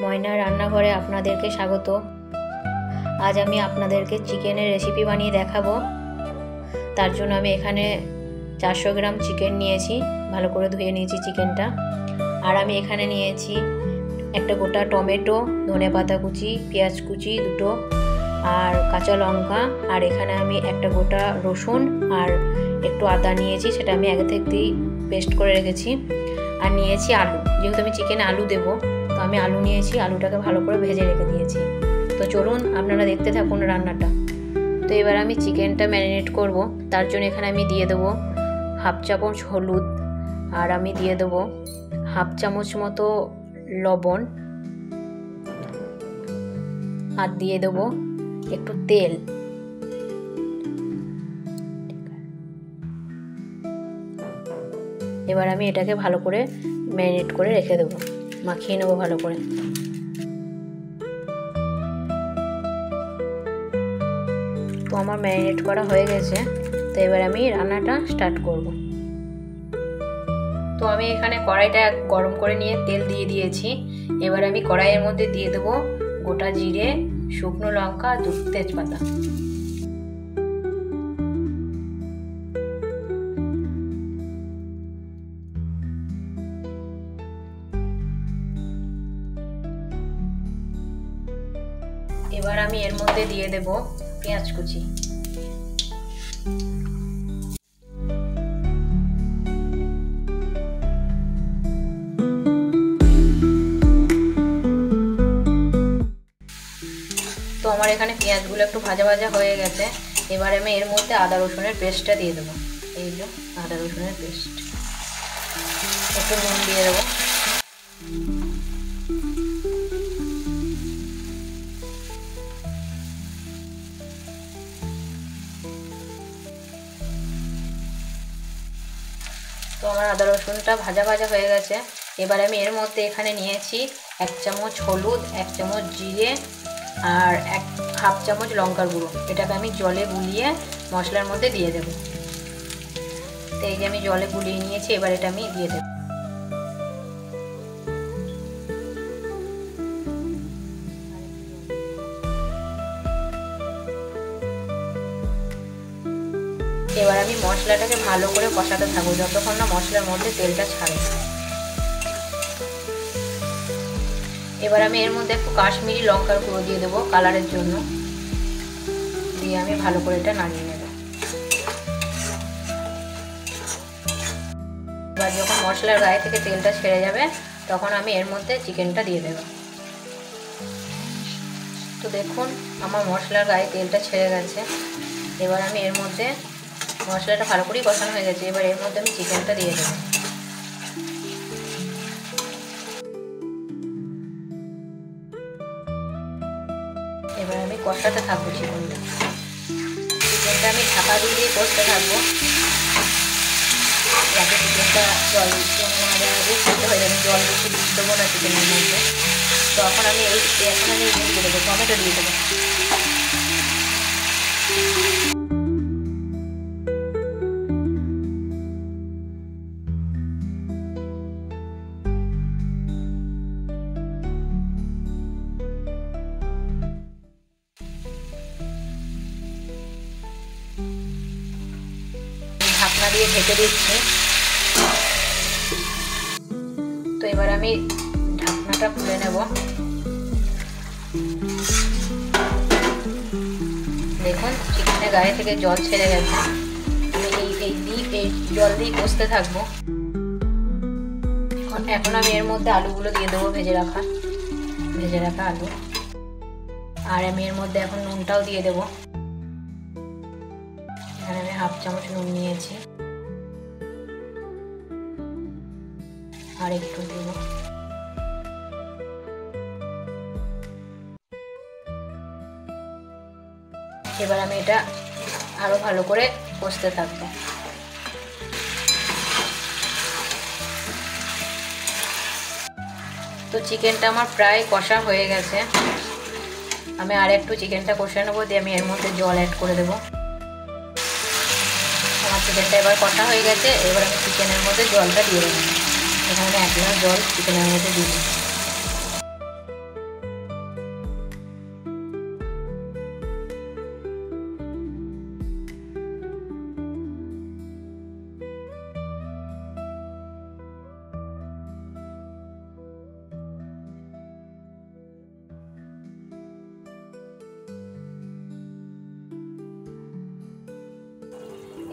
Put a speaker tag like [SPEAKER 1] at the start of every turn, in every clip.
[SPEAKER 1] ময়না রান্নাঘরে আপনাদেরকে স্বাগত। আজ আমি আপনাদেরকে চিকেনের রেসিপি বানিয়ে দেখাবো। তার জন্য আমি এখানে 400 গ্রাম চিকেন নিয়েছি, ভালো করে ধুয়ে নিয়েছি চিকেনটা। আর আমি এখানে নিয়েছি একটা গোটা টমেটো, ধনেপাতা কুচি, পেঁয়াজ কুচি দুটো, আর কাঁচা লঙ্কা, আর এখানে আমি একটা গোটা রসুন আর একটু আদা নিয়েছি, সেটা আমি আগে থেকেই পেস্ট করে রেখেছি। আর নিয়েছি আলু, যেহেতু আমি চিকেনে আলু দেবো, তো আমি আলু নিয়েছি, আলুটাকে ভালো করে ভেজে রেখে দিয়েছি। তো চলুন আপনারা দেখতে থাকুন রান্নাটা। তো এবার আমি চিকেনটা ম্যারিনেট করব। তার জন্য এখানে আমি দিয়ে দেবো হাফ চামচ হলুদ, আর আমি দিয়ে দেবো হাফ চামচ মতো লবণ, আর দিয়ে দেবো একটু তেল। এবার আমি এটাকে ভালো করে ম্যারিনেট করে রেখে দেবো, মাখিয়ে নেবো ভালো করে। তো আমার ম্যারিনেট করা হয়ে গেছে, তো এবার আমি রান্নাটা স্টার্ট করব। তো আমি এখানে কড়াইটা গরম করে নিয়ে তেল দিয়ে দিয়েছি। এবার আমি কড়াইয়ের মধ্যে দিয়ে দেবো গোটা জিরে, শুকনো লঙ্কা, দুটো তেজপাতা। এবার আমি এর মধ্যে দিয়ে দেব পেঁয়াজ কুচি। তো আমার এখানে পেঁয়াজগুলো একটু ভাজা ভাজা হয়ে গেছে। এবার আমি এর মধ্যে আদা রসুনের পেস্টটা দিয়ে দেবো। এই যে আদা রসুনের পেস্ট, একটু নুন দিয়ে দেবো। তো আমার আদা রসুনটা ভাজা ভাজা হয়ে গেছে। এবার আমি এর মধ্যে এখানে নিয়েছি 1 চামচ হলুদ, 1 চামচ জিরে, আর হাফ চামচ লঙ্কার গুঁড়ো। এটাকে আমি জলে গুলিয়ে মশলার মধ্যে দিয়ে দেবো। তো এই যে আমি জলে গুলিয়ে নিয়েছি, এবার এটা আমি দিয়ে দেবো। এবার আমি মশলাটাকে ভালো করে কষাতে থাকবো যতক্ষণ না মশলার মধ্যে তেলটা ছাড়ে। এবার আমি এর মধ্যে একটু কাশ্মীরি লঙ্কার গুঁড়ো দিয়ে দেবো কালারের জন্য, দিয়ে আমি ভালো করে এটা নাড়িয়ে নেব। এবার যখন মশলার গায়ে থেকে তেলটা ছেড়ে যাবে, তখন আমি এর মধ্যে চিকেনটা দিয়ে দেব। তো দেখুন আমার মশলার গায়ে তেলটা ছেড়ে গেছে। এবার আমি এর মধ্যে, মশলাটা ভালো করেই কষানো হয়ে গেছে, এবার এর মধ্যে আমি চিকেনটা দিয়ে দেবো। এবার আমি কষাতে থাকবো চিকেনটা আমি ঢাকা দিয়ে কষতে থাকবো, যাতে চিকেনটা জল সিদ্ধ হয়ে যাবে। জল বেশি দেবো না চিকেনের মধ্যে। তো এখন আমি দিয়ে দেবো টমেটো দিয়ে দেবো। ঢাকনা দিয়ে ঢেকে দিচ্ছি। তো এবার আমি ঢাকনাটা খুলে নেব। দেখুন চিকেনের গায়ে থেকে জল ছেড়ে গেছে। আমি এই জল দিয়ে কষতে থাকবো। এখন আমি এর মধ্যে আলুগুলো দিয়ে দেবো, ভেজে রাখা আলু। আর আমি এর মধ্যে এখন নুনটাও দিয়ে দেবো। এখানে আমি হাফ চামচ নুন নিয়েছি, আর একটু দেব। এবার আমি এটা আরো ভালো করে কষতে থাকবো। তো চিকেনটা আমার প্রায় কষা হয়ে গেছে। আমি আর একটু চিকেনটা কষে নেবো, দিয়ে আমি এর মধ্যে জল অ্যাড করে দেবো। আমার চিকেনটা এবার কষা হয়ে গেছে। এবার আমি চিকেনের মধ্যে জলটা দিয়ে দেবো। এখানে 1 গ্লাস জল চিকেনের মধ্যে দিয়ে দিই।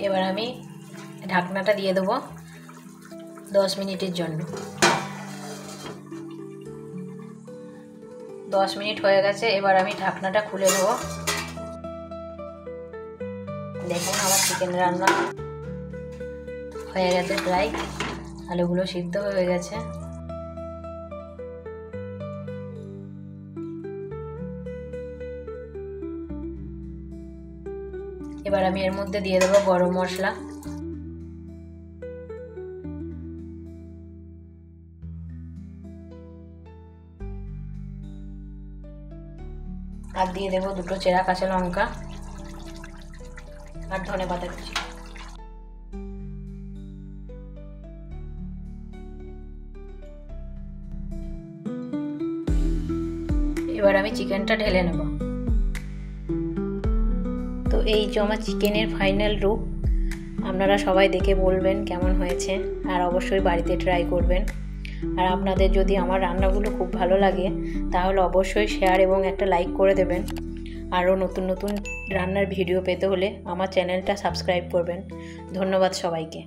[SPEAKER 1] এবার আমি ঢাকনাটা দিয়ে দেবো 10 মিনিটের জন্য। 10 মিনিট হয়ে গেছে, এবার আমি ঢাকনাটা খুলে নেব। দেখুন আমার চিকেন রান্না হয়ে গেছে, প্রায় আলুগুলো সিদ্ধ হয়ে গেছে। এবার আমি এর মধ্যে দিয়ে দেবো গরম মশলা, আর দিয়ে দেবো 2 চেরা কাঁচা লঙ্কা আর ধনেপাতা কুচি। এবার আমি চিকেনটা ঢেলে নেব। তো এই যে আমার চিকেনের ফাইনাল রূপ, আপনারা সবাই দেখে বলবেন কেমন হয়েছে, আর অবশ্যই বাড়িতে ট্রাই করবেন। আর আপনাদের যদি আমার রান্নাগুলো খুব ভালো লাগে তাহলে অবশ্যই শেয়ার এবং একটা লাইক করে দেবেন। আরও নতুন নতুন রান্নার ভিডিও পেতে হলে আমার চ্যানেলটা সাবস্ক্রাইব করবেন। ধন্যবাদ সবাইকে।